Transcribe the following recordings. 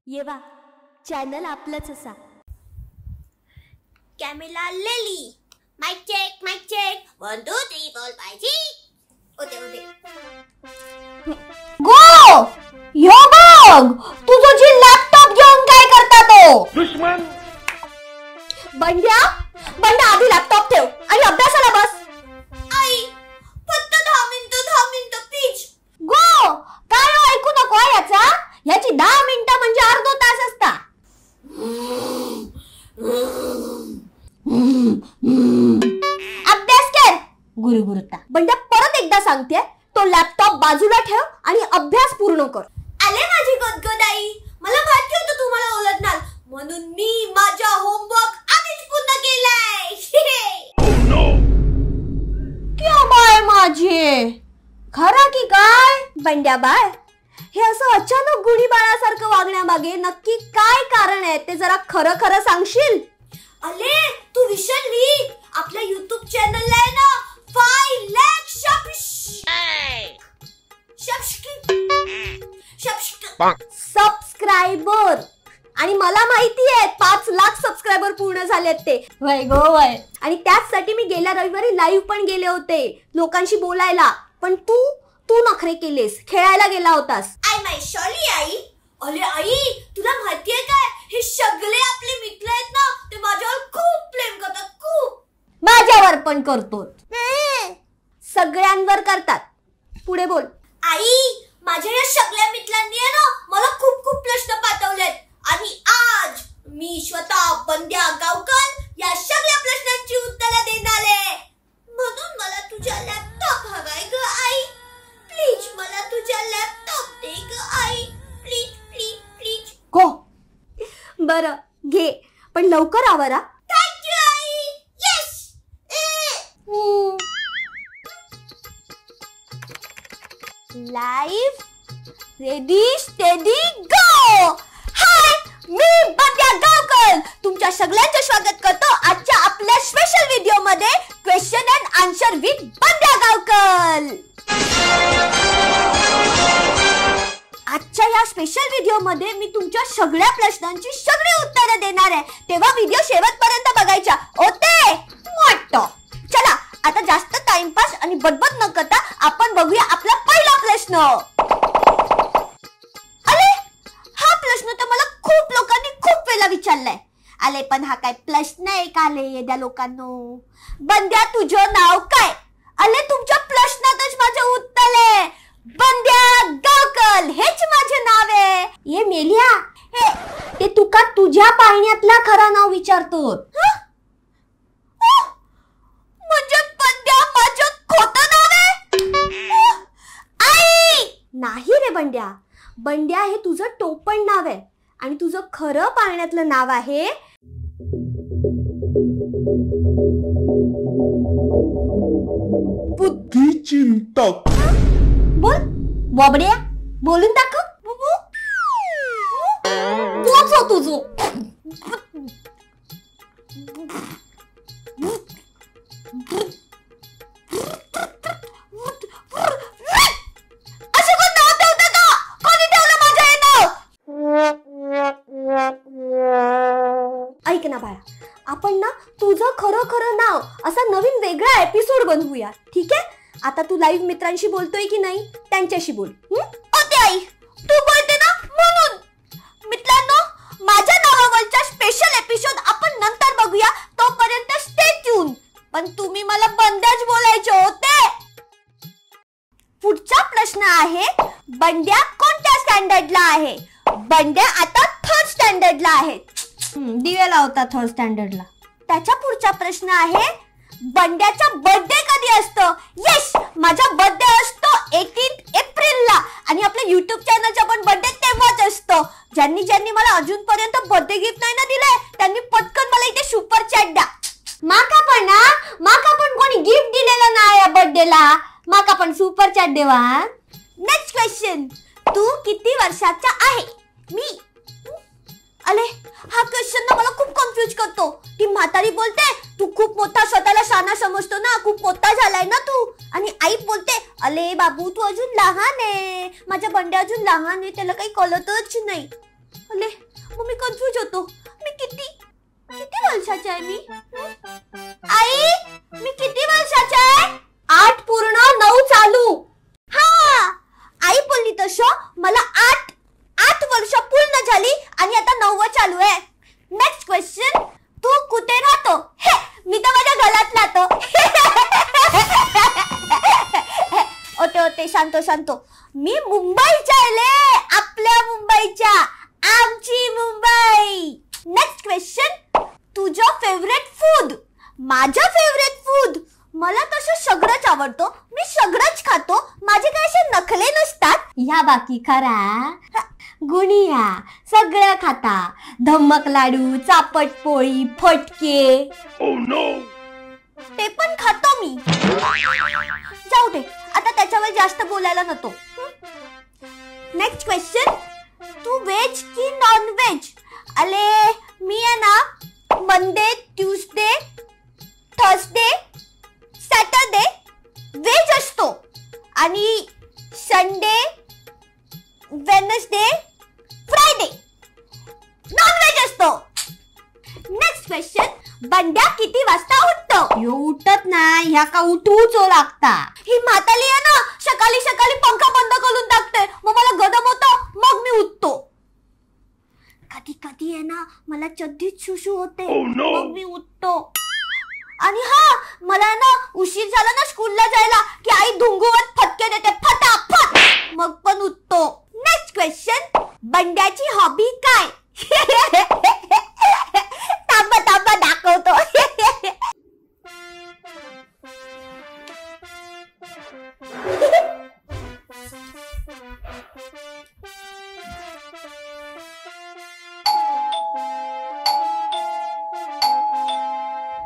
येवा चॅनल आपलंच असा. कॅमेरा लेली. Mic check 1 2 3 4 5 6. गो यो बघ तुझं जी लॅपटॉप घेऊन काय करता तो दुश्मन. बंड्या आधी लॅपटॉप ठेव आणि अभ्यासाला बस. आई फक्त 10 मिनिटं प्लीज. गो काय ऐकू नको याचा. याची 10 मिनिटं म्हणजे अर्धा तास असता. अभ्यास कर गुरुगुरुता. बंड्या परत एकदा सांगते तो लॅपटॉप बाजूला ठेव आणि अभ्यास पूर्ण कर. आले माझी गदगद आई. मला माहिती होतं तुम्हाला ओळखणार म्हणून मी माझा होमवर्क आधीच पूर्ण केलाय. क्या बाय माझे खरा की काय. बंड्या बाय हे असं अचानक गुढी बाळासारखं वागण्यामागे नक्की काय कारण आहे ते जरा खरं सांगशील. अले तू विसरली आपल्या YouTube चॅनलला आहे ना 5 लाख सबस्क्रायबर. आणि मला माहिती आहे 5 लाख सबस्क्रायबर पूर्ण झालेत ते. वय गो वय. आणि त्याचसाठी मी गेल्या रविवारी लाईव्ह पण गेले होते लोकांशी बोलायला. पण तू नखरे केलेस खेळायला गेला होतास. I my sorry I. अरे आई तुला माहितीये काय हे सगळे आपले मित्र आहेत ना ते माझ्यावर खूप प्रेम करतात. खूप. माझ्यावर पण करतो. सगळ्यांवर करतात. पुढे बोल. आई माझ्या या सगळ्या मित्रांनी आहे ना मला खूप प्रश्न पाठवलेत आणि आज मी स्वतः बंड्या गावकर या सगळ्या प्रश्नांची उत्तरे देणार आहे. म्हणून मला तुझा लॅपटॉप हवाय ग आई. प्लीज मला तुझा लॅपटॉप दे ग आई. प्लीज. हो बरं घे पण लवकर आवरा. थँक यू आई. Yes. Live ready steady go. Hi मी बंड्या गावकर तुमच्या सगळ्यांचं स्वागत करतो आजच्या आपल्या स्पेशल व्हिडिओ मध्ये question and answer with Bandya Gaonkar. आजच्या या स्पेशल व्हिडिओ मध्ये मी तुमच्या सगळ्या प्रश्नांची सगळी उत्तरे देणार आहे. तेव्हा व्हिडिओ शेवटपर्यंत बघायचा. ओके मोठो. चला आता जास्त टाइमपास आणि बडबड न करता आपण बघूया आपला पहिला प्रश्न. अरे हा प्रश्न तर मला खूप लोकांनी खूप वेळा विचारलाय. आले पण हा काय प्रश्न आहे का आले येद्या लोकांनो. बंड्या तुझं नाव काय. आले तुमच्या प्रश्नातच माझं उत्तर आहे. बंड्या गावकर हेच माझे नाव आहे. ये मेलिया ते तुका तुझ्या पाळण्यातला खरा नाव विचारतो. म्हणजे बंड्या माझं खोटं नाव आहे. आई नाही रे बंड्या. बंड्या हे तुझं टोपण नाव आहे आणि तुझं खरं पाळण्यातलं नाव आहे बुद्धिचिंतक. बोल बोबड्या बोलून दाखव. तुझं ऐक ना बाळा आपण ना तुझं खरं नाव असा नवीन वेगळा एपिसोड बनवूया. ठीक आहे. आता तू लाईव्ह मित्रांशी बोलतोय की नाही त्यांच्याशी बोल. ओके आई तू बोलते ना म्हणून. मित्रांनो माझ्या नावावरचा स्पेशल एपिसोड आपण नंतर बघूया. तोपर्यंत स्टे ट्यून. पण तुम्ही मला बंड्याच बोलायचे होते. पुढचा प्रश्न आहे बंड्या कोणत्या स्टँडर्डला आहे. बंड्या आता 3rd स्टँडर्डला आहे. दिवे लावता 3rd स्टँडर्डला. त्याच्या पुढचा प्रश्न आहे बंड्याचा बर्थडे कधी असतो. येस माझा बर्थडे असतो 18 एप्रिलला आणि आपल्या YouTube चॅनलचा पण बर्थडे तेव्हाच असतो. ज्यांनी मला अजूनपर्यंत बर्थडे गिफ्ट नाही ना दिलंय त्यांनी पटकन मला इथे सुपर चॅट द्या. माका पण कोणी गिफ्ट दिलेलं नाही या बर्थडेला. माका पण सुपर चॅट देवा. Next question. तू किती वर्षाचा आहे. मी अले हा क्वेश्चन ना मला खूप कन्फ्युज करतो. ती म्हातारी बोलते तू खूप मोठा स्वतःला शाना समजतो ना खूप मोठा झालाय ना तू. आणि आई बोलते अले बाबू तू अजून लहान आहे. माझा बंड्या अजून लहान आहे त्याला काही कळतच नाही. अले कन्फ्युज होतो. मी किती वर्षाची आहे मी? आई, मी किती वर्षाची आहे? 8 पूर्ण 9 चालू. हा, आई बोलली तसं मला 8 वर्ष पूर्ण झाली आणि आता 9 चालू आहे. नेक्स्ट क्वेश्चन, तू कुठे राहतो? हे, मी तर माझ्या घरात राहतो. ओटे शांतो. मी मुंबईच्या आहे, आपल्या मुंबईच्या, आमची मुंबई. नेक्स्ट क्वेश्चन, तुझं फेवरेट फूड? माझं फेवरेट फूड, मला तसं सगळंच आवडतो. मी सगळंच खातो. माझे काय असे नखले नसतात. ह्या बाकी खरा गुणिया सगळं खाता. धम्मक लाडू, चापट पोळी, फटके, ते पण खातो मी. जाऊ दे, आता त्याच्यावर जास्त बोलायला नको. नेक्स्ट क्वेश्चन, तू व्हेज की नॉन व्हेज? अले मी आहे ना Monday, Tuesday, Thursday, Saturday veg असतो आणि Sunday, Wednesday, Friday non veg असतो. नेक्स्ट क्वेश्चन, बंड्या किती वाजता उठतो? उठत नाही, ह्या का उठूच लागता. ही म्हाताली आहे ना, सकाळी पंखा बंद करून टाकते. मग मला गरम होतं, मग मी उठतो. कधी आहे ना मला चड्डीत शुशू होते, मग मी उठतो. आणि हा, मला ना उशीर झाला ना स्कूलला जायला की आई धुंगूवर फटके देते फटाफट, मग पण उठतो. नेक्स्ट क्वेश्चन, बंड्याची हॉबी काय? थांबा दाखवतो.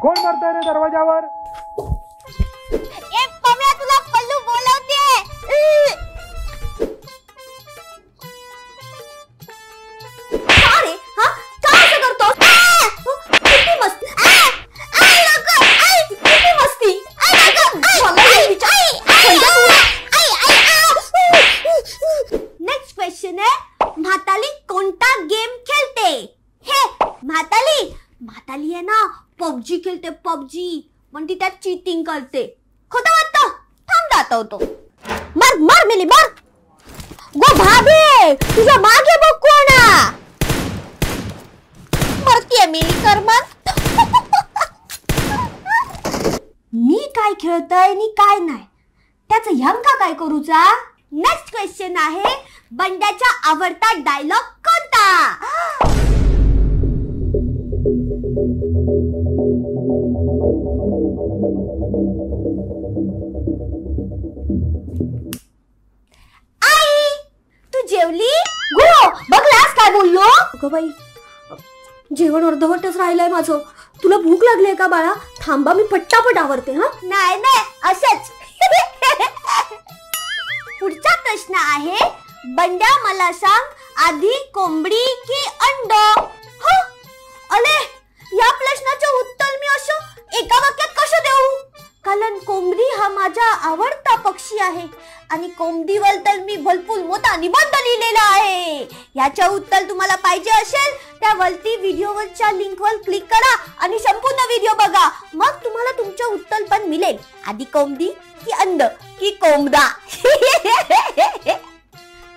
कोण मारतंय रे दरवाजावर? ए पम्या, तुला पल्लू बोलवते. अरे हा, काय असं करतो? किती मस्ती. किती मस्ती. नेक्स्ट क्वेश्चन आहे, म्हाताली कोणता गेम खेळते? हे म्हाताली आहे ना पबजी खेळते. पबजी पण ती त्यात चीटिंग करते. खोटं वाटतं? थांब दाखवतो. मार मिली मार. गो भाभी, तुझ्या मागे बघ कोणा मरतीये मिली. कर मार. मी काय खेळतोय आणि काय नाही त्याचं ह्यांका काय करूचा? नेक्स्ट क्वेश्चन आहे, बंड्याचा आवडता डायलॉग कोणता? आई, तू जेवली? गो बघलास काय बोललो? अगं बाई, जेवण अर्धवटच राहिलंय माझं. तुला भूक लागलीये का बाळा? थांबा, मी पट्टापट आवरते. हा, नाही असंच. पुढचा प्रश्न आहे, बंड्या मला सांग, आधी कोंबडी की अंड? अरे, या प्रश्नाचं उत्तर मी असं एका वाक्यात कसं देऊ? कारण कोंबडी हा माझा आवडता पक्षी आहे आणि कोंबडीवर तर मी भरपूर मोठा निबंध लिहिलेला आहे. याचं उत्तर तुम्हाला पाहिजे असेल त्या वरती व्हिडिओवरच्या लिंकवर क्लिक करा आणि संपूर्ण व्हिडिओ बघा. मग तुम्हाला तुमचं उत्तर पण मिळेल. आधी कोंबडी की अंड की कोंबडा?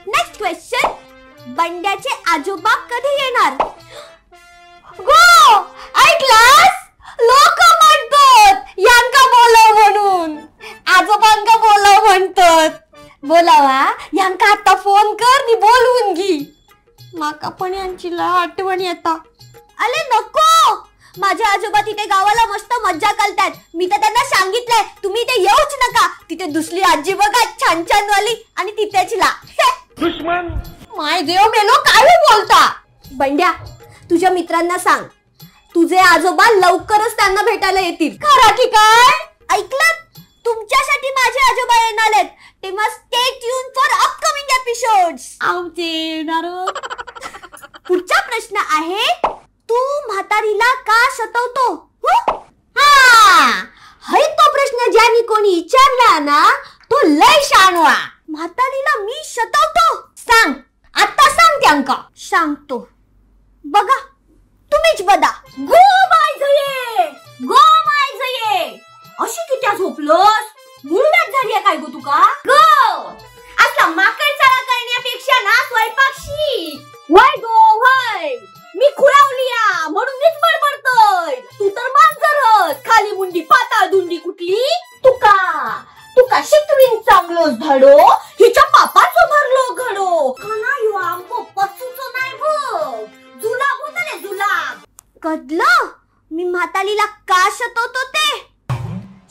नेक्स्ट क्वेश्चन, बंड्याचे आजोबा कधी येणार? गो ऐकलास? लोक म्हणतात यांका बोलव म्हणून, आजोबांका बोलव म्हणतात. बोलावा यांका आता फोन कर नी बोलवून घे. माका पण यांची आठवण येता. अरे नको, माझे आजोबा तिथे गावाला मस्त मज्जा करतात. मी तर त्यांना सांगितलंय तुम्ही इथे येऊच नका. तिथे दुसरी आजी बघा छान छान वाली आणि तिथेच ला. दुश्मन माय देव मेलो, काय बोलता? बंड्या, तुझ्या मित्रांना सांग तुझे आजोबा लवकरच त्यांना भेटायला येतील. खरा की काय? ऐकलं? तुमच्यासाठी माझे आजोबा येणार आहेत. तेव्हा stay tune for upcoming episodes. पुढचा प्रश्न आहे, तू म्हातारीला का सतवतो? हाय तो प्रश्न ज्यानी कोणी विचारला ना तो लय शानवा. म्हातारीला मी सतवतो? सांग, आता सांग त्यांका. सांगतो. बघा तुम्हीच बघा. गो माय गये, गो माय गये. अशी कित्या झोपलोस? मुळव्यात झाली काय गो तुका? गो आता माकड चाळा करण्यापेक्षा ना स्वयंपाक शिक. वय गो वय, मी खुळावलिया म्हणून मीच बडबडतोय. तू तर मांजरच, खाली मुंडी पाताळ धुंडी कुठली. तुका शिकवीन चांगलोच धडो, हिच्या पापाचं भरलो घडो. खाना यो आमको पचूचं नाही बघ, जुलाब होता जुलाब. कळलं मी म्हातालीला का शतवतो ते.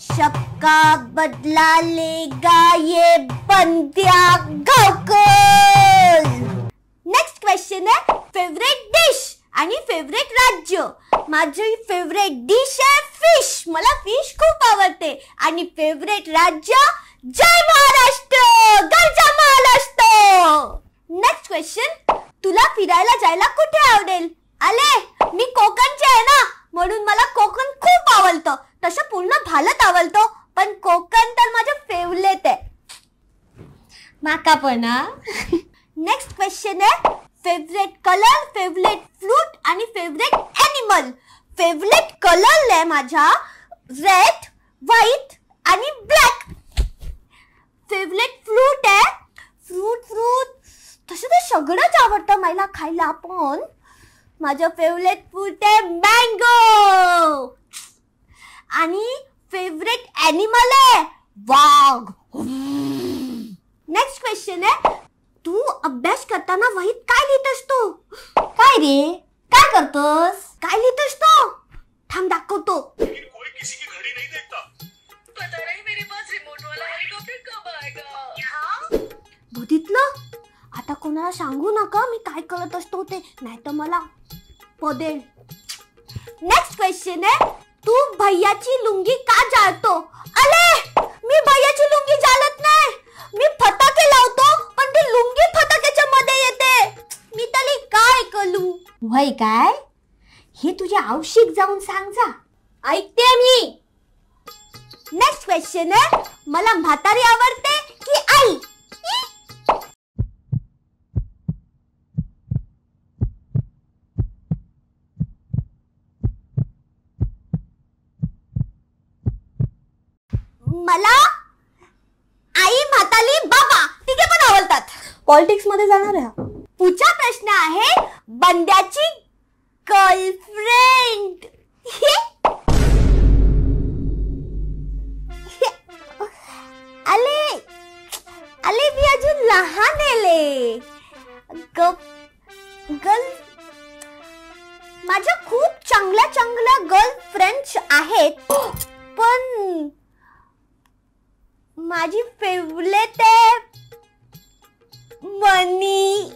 सबका बदला लेगा ये बंद्या गावकर. नेक्स्ट क्वेश्चन आहे फेवरेट डिश आणि फेवरेट राज्य. माझी फेवरेट डिश आहे फिश. मला फिश खूप आवडते. आणि फेवरेट राज्य जय महाराष्ट्र, गरजा महाराष्ट्र. नेक्स्ट क्वेश्चन, तुला फिरायला जायला कुठे आवडेल? आले, मी कोकणचे आहे ना म्हणून मला कोकण खूप आवडतं. तसं पूर्ण भारत आवडतो पण कोकण तर माझं फेवरेट आहे. माका पण. नेक्स्ट क्वेश्चन आहे फेवरेट कलर, फेवरेट फ्रूट आणि फेवरेट ॲनिमल. फेवरेट कलर आहे माझा रेड, व्हाईट आणि ब्लॅक. फेवरेट फ्रूट आहे फ्रूट तसं तर सगळंच आवडतं मला खायला. पण माझं फेवरेट फ्रूट आहे मँगो. आणि फेवरेट ॲनिमल आहे वाघ. नेक्स्ट क्वेश्चन आहे तू अभ्यास करताना वहीत काय लिहितस तू? काय रे, काय करतोस? काय लिहितस तू? थांब दाखवतो. कोई किसी की घड़ी नहीं देखता. पता नहीं मेरे पास रिमोट वाला हेलीकॉप्टर कब आएगा. बघितलं, आता कोणाला सांगू नका मी काय करत असतो ते, नाहीतर मला पदेल. नेक्स्ट क्वेश्चन आहे तू भैयाची लुंगी का जाळतो? अरे मी भैयाची लुंगी जाळत नाही, मी फटाके लावतो पण ती लुंगी फटाक्याच्या मध्ये येते. मी तरी काय करू? वय काय हे तुझ्या औषध जाऊन सांग जा. ऐकते मी. नेक्स्ट क्वेश्चन आहे मला म्हातारी आवडते की आई? मला आई, म्हातारी, बाबा तिघे पण आवडतात. पॉलिटिक्स मध्ये जाणार आहे. पुढचा प्रश्न आहे बंड्याची गर्लफ्रेंड. आले मी अजून लहान आहे. माझ्या खूप चांगल्या गर्लफ्रेंड्स आहेत पण माझी फेवरेट आहे मनी.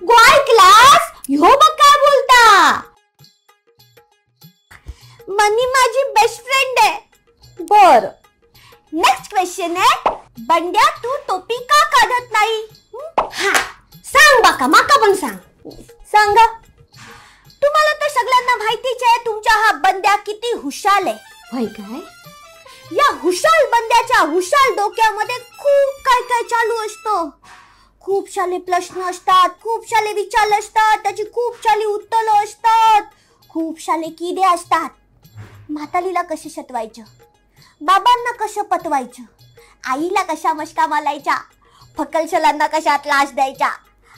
गोय क्लास ह्यो बघ काय बोलता. मनी माझी बेस्ट फ्रेंड आहे. बर. नेक्स्ट क्वेश्चन आहे बंड्या तू टोपी का काढत नाही? हा सांग बाका, माका पण सांगा. तुम्हाला तर सगळ्यांना माहितीच आहे तुमचा हा बंड्या किती हुशार आहे. होय काय? या हुशार बंद्याच्या हुशार डोक्यामध्ये खूप काय चालू असतं. खूप सारे प्रश्न असतात, खूप सारे विचार असतात, त्याची खूप सारी उत्तरं असतात, खूप सारे किडे असतात. म्हातालीला कसे शतवायचं, बाबांना कसं पटवायचं, आईला कशा मस्का मालायच्या, फकलशलांना कशा त्रास द्यायचा,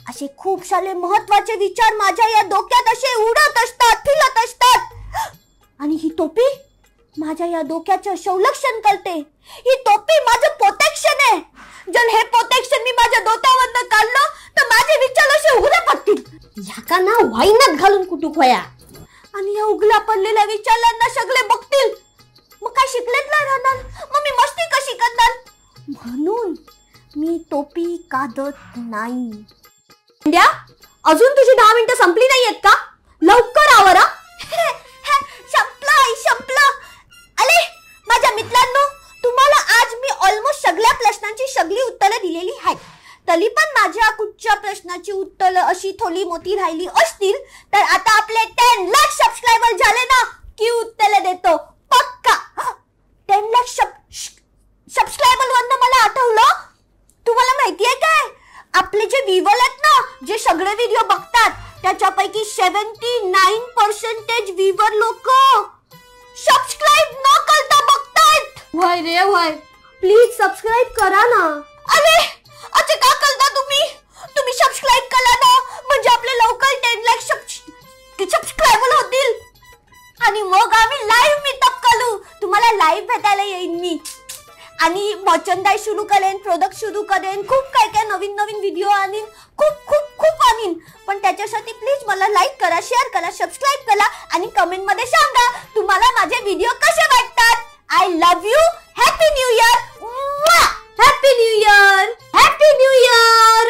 असे खूप सारे महत्वाचे विचार माझ्या या डोक्यात असे उडत असतात, फिरत असतात. आणि ही टोपी माझ्या या डोक्याचं संरक्षण करते. ही टोपी माझं प्रोटेक्शन आहे. जर हे प्रोटेक्शन मी माझ्या डोक्यावरनं काढलं तर माझे विचार असे उघडे पडतील. ह्याका ना वाईनात घालून कुटुक होया. आणि या उघड्या पडलेल्या विचारांना सगळे बघतील. मग काय शिकलेत नाही राहणार, मग मी मस्ती कशी करणार? म्हणून मी टोपी काढत नाही. अजून तुझी 10 मिनिटं संपली नाहीयेत का? लवकर आवरा. संपलं. अरे माझ्या मित्रांनो, तुम्हाला आज मी ऑलमोस्ट सगळ्या प्रश्नांची सगळी उत्तरं दिलेली आहेत. तरी पण माझ्या कुठच्या प्रश्नाची उत्तरं अशी थोडी मोठी राहिली असतील तर आता आपले 10 लाख सबस्क्रायबर झाले ना की उत्तरं देतो पक्का. 10 लाख सबस्क्रायबर वरनं मला आठवलं, तुम्हाला माहितीये काय आपले जे व्ह्यूअर आहेत ना, जे सगळे व्हिडिओ बघतात त्याच्यापैकी 79% व्ह्यूवर लोक सबस्क्राईब न करता बघतायत. वय रे वय, प्लीज सबस्क्राईब करा ना. अरे अच्छा का करता तुम्ही सबस्क्राईब करा ना, म्हणजे आपले लवकर 10 लाख सबस्क्रायबर होतील आणि मग आम्ही लाईव्ह मीटअप करू. तुम्हाला लाईव्ह भेटायला येईन मी आणि मर्चंडाईज सुरू करेन, प्रोडक्ट सुरू करेन, खूप काय काय नवीन नवीन व्हिडिओ आणीन, खूप खूप खूप आणीन. पण त्याच्यासाठी प्लीज मला लाईक करा, शेअर करा, सबस्क्राईब करा आणि कमेंट मध्ये सांगा तुम्हाला माझे व्हिडिओ कसे वाटतात. I love you. Happy new year. Happy new year. Happy new year.